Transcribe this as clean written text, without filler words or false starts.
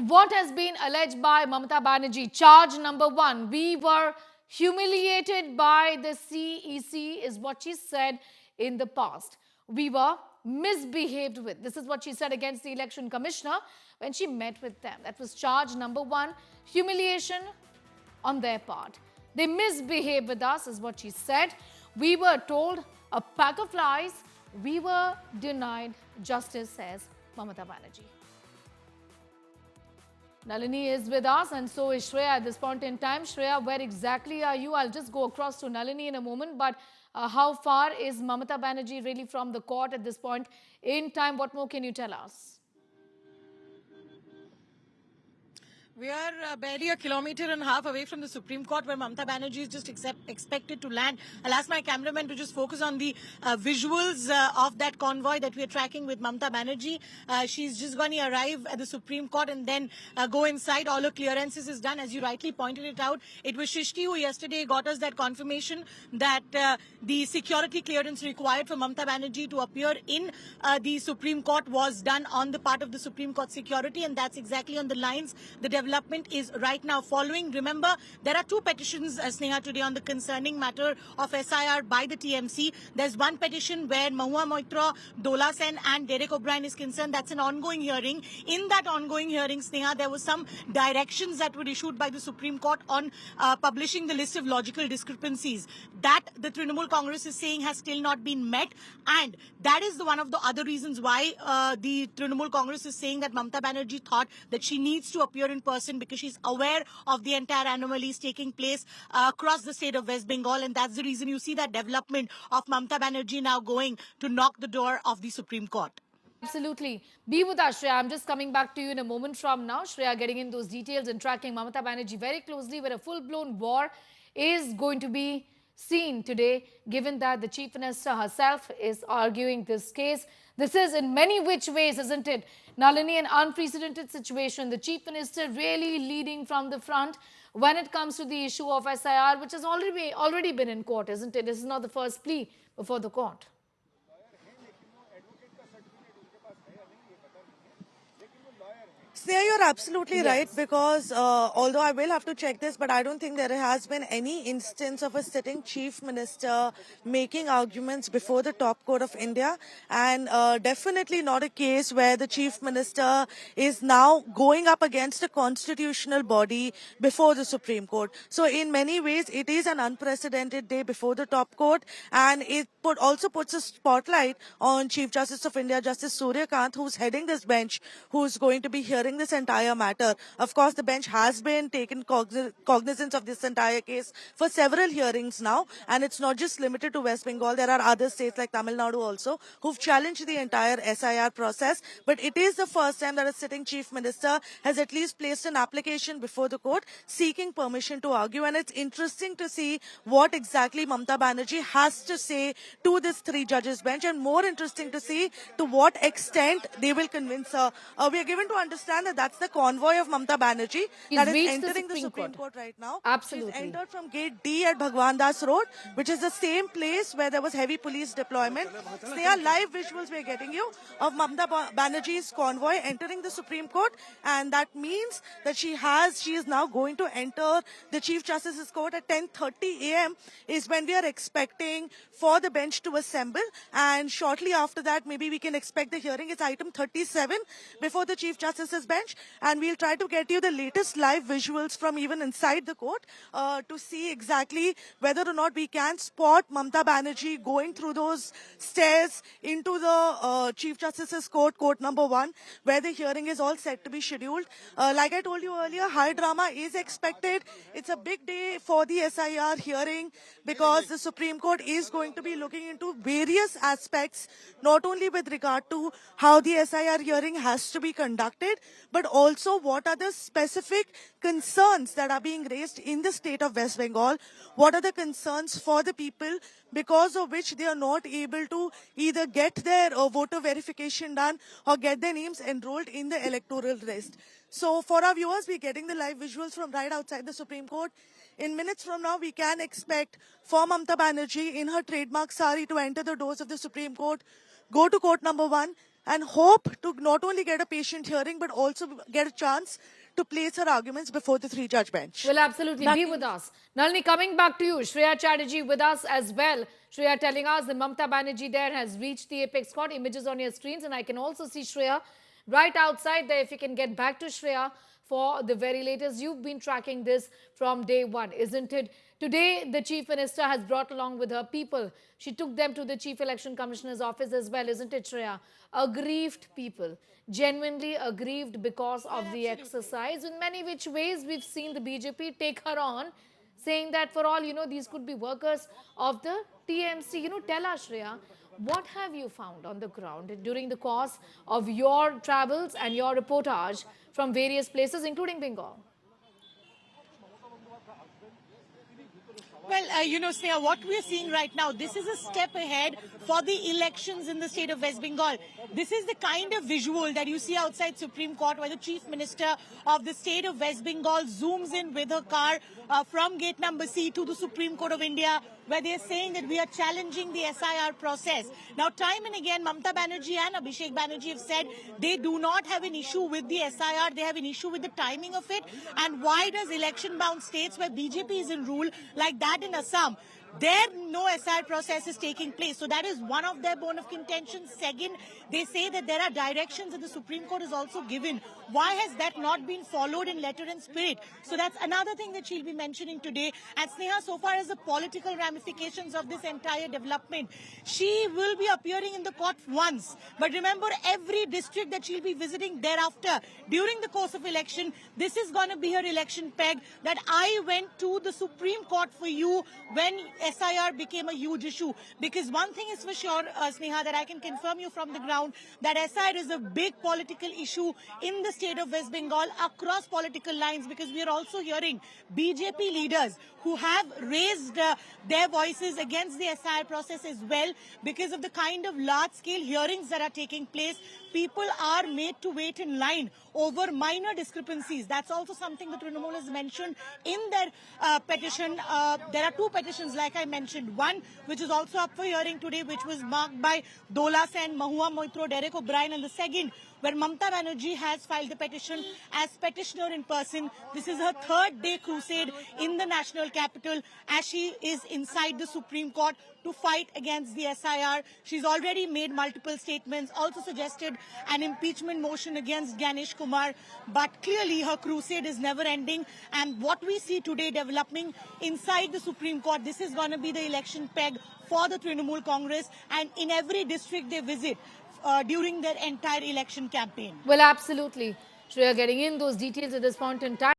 what has been alleged by Mamata Banerjee? Charge number one, we were humiliated by the CEC is what she said in the past. We were misbehaved with. This is what she said against the election commissioner when she met with them. That was charge number one, humiliation on their part. They misbehaved with us is what she said. We were told a pack of lies. We were denied justice, says Mamata Banerjee. Nalini is with us and so is Shreya at this point in time. Shreya, where exactly are you? I'll just go across to Nalini in a moment. But how far is Mamata Banerjee really from the court at this point in time? What more can you tell us? We are barely a kilometer and a half away from the Supreme Court where Mamata Banerjee is just expected to land. I'll ask my cameraman to just focus on the visuals of that convoy that we're tracking with Mamata Banerjee. She's just going to arrive at the Supreme Court and then go inside. All her clearances is done. As you rightly pointed it out, it was Shrishti who yesterday got us that confirmation that the security clearance required for Mamata Banerjee to appear in the Supreme Court was done on the part of the Supreme Court security, and that's exactly on the lines the development is right now following. Remember, there are two petitions, Sneha, today on the concerning matter of SIR by the TMC. There's one petition where Mahua Moitra, Dola Sen and Derek O'Brien is concerned. That's an ongoing hearing. In that ongoing hearing, Sneha, there was some directions that were issued by the Supreme Court on publishing the list of logical discrepancies. That the Trinamool Congress is saying has still not been met, and that is one of the other reasons why the Trinamool Congress is saying that Mamata Banerjee thought that she needs to appear in person because she's aware of the entire anomalies taking place across the state of West Bengal, and that's the reason you see that development of Mamata Banerjee now going to knock the door of the Supreme Court. Absolutely. Be with us, Shreya. I'm just coming back to you in a moment from now. Shreya getting in those details and tracking Mamata Banerjee very closely, where a full-blown war is going to be seen today, given that the Chief Minister herself is arguing this case. This is in many which ways, isn't it, Nalini, an unprecedented situation. The Chief Minister really leading from the front when it comes to the issue of SIR, which has already been in court, isn't it? This is not the first plea before the court. Sneha, you're absolutely right, because although I will have to check this, but I don't think there has been any instance of a sitting chief minister making arguments before the top court of India, and definitely not a case where the chief minister is now going up against a constitutional body before the Supreme Court. So in many ways, it is an unprecedented day before the top court, and it also puts a spotlight on Chief Justice of India, Justice Surya Kant, who's heading this bench, who's going to be hearing this entire matter. Of course, the bench has been taken cognizance of this entire case for several hearings now, and it's not just limited to West Bengal. There are other states like Tamil Nadu also who've challenged the entire SIR process, but it is the first time that a sitting chief minister has at least placed an application before the court seeking permission to argue, and it's interesting to see what exactly Mamata Banerjee has to say to this three judges bench, and more interesting to see to what extent they will convince her. We are given to understand that that's the convoy of Mamata Banerjee that is entering the Supreme Court right now. Absolutely. She's entered from gate D at Bhagwan Das Road, which is the same place where there was heavy police deployment. They are live visuals we're getting you of Mamata Banerjee's convoy entering the Supreme Court, and that means that she is now going to enter the Chief Justice's court at 10:30 a.m. is when we are expecting for the bench to assemble, and shortly after that maybe we can expect the hearing. It's item 37 before the Chief Justice's bench, and we'll try to get you the latest live visuals from even inside the court to see exactly whether or not we can spot Mamata Banerjee going through those stairs into the Chief Justice's court, court number 1, where the hearing is all set to be scheduled. Like I told you earlier, high drama is expected. It's a big day for the SIR hearing because the Supreme Court is going to be looking into various aspects, not only with regard to how the SIR hearing has to be conducted, but also what are the specific concerns that are being raised in the state of West Bengal. What are the concerns for the people because of which they are not able to either get their voter verification done or get their names enrolled in the electoral list. So for our viewers, we're getting the live visuals from right outside the Supreme Court. In minutes from now, we can expect for Mamata Banerjee in her trademark sari to enter the doors of the Supreme Court, go to court number 1, and hope to not only get a patient hearing but also get a chance to place her arguments before the three-judge bench. Will absolutely be with us. Nalini, coming back to you, Shreya Chatterjee with us as well. Shreya telling us that Mamata Banerjee there has reached the apex court. Images on your screens, and I can also see Shreya right outside there. If you can get back to Shreya for the very latest. You've been tracking this from day one, isn't it? Today, the Chief Minister has brought along with her people. She took them to the Chief Election Commissioner's office as well, isn't it, Shreya? Aggrieved people, genuinely aggrieved because of the exercise. In many which ways, we've seen the BJP take her on, saying that for all you know, these could be workers of the TMC. Tell us, Shreya, what have you found on the ground during the course of your travels and your reportage from various places, including Bengal? Well, Sneha, what we're seeing right now, this is a step ahead for the elections in the state of West Bengal. This is the kind of visual that you see outside Supreme Court where the Chief Minister of the state of West Bengal zooms in with her car from gate number C to the Supreme Court of India, where they're saying that we are challenging the SIR process. Now, time and again, Mamata Banerjee and Abhishek Banerjee have said they do not have an issue with the SIR. They have an issue with the timing of it. And why does election-bound states where BJP is in rule, like that in Assam, there no SIR process is taking place? So that is one of their bone of contention. Second, they say that there are directions that the Supreme Court has also given. Why has that not been followed in letter and spirit? So that's another thing that she'll be mentioning today. And Sneha, so far as the political ramifications of this entire development, she will be appearing in the court once. But remember, every district that she'll be visiting thereafter, during the course of election, this is going to be her election peg, that I went to the Supreme Court for you when SIR became a huge issue. Because one thing is for sure, Sneha, that I can confirm you from the ground, that SIR is a big political issue in the state of West Bengal across political lines, because we are also hearing BJP leaders who have raised their voices against the SIR process as well because of the kind of large-scale hearings that are taking place. People are made to wait in line over minor discrepancies. That's also something that Trinamool has mentioned in their petition. There are two petitions, like I mentioned. One, which is also up for hearing today, which was marked by Dola Sen, Mahua Moitro, Derek O'Brien, and the second, where Mamata Banerjee has filed the petition as petitioner in person. This is her third day crusade in the national capital as she is inside the Supreme Court to fight against the SIR. She's already made multiple statements, also suggested an impeachment motion against Ganesh Kumar. But clearly her crusade is never ending. And what we see today developing inside the Supreme Court, this is going to be the election peg for the Trinamool Congress, and in every district they visit during their entire election campaign. Well, absolutely. Shreya, getting in those details at this point in time.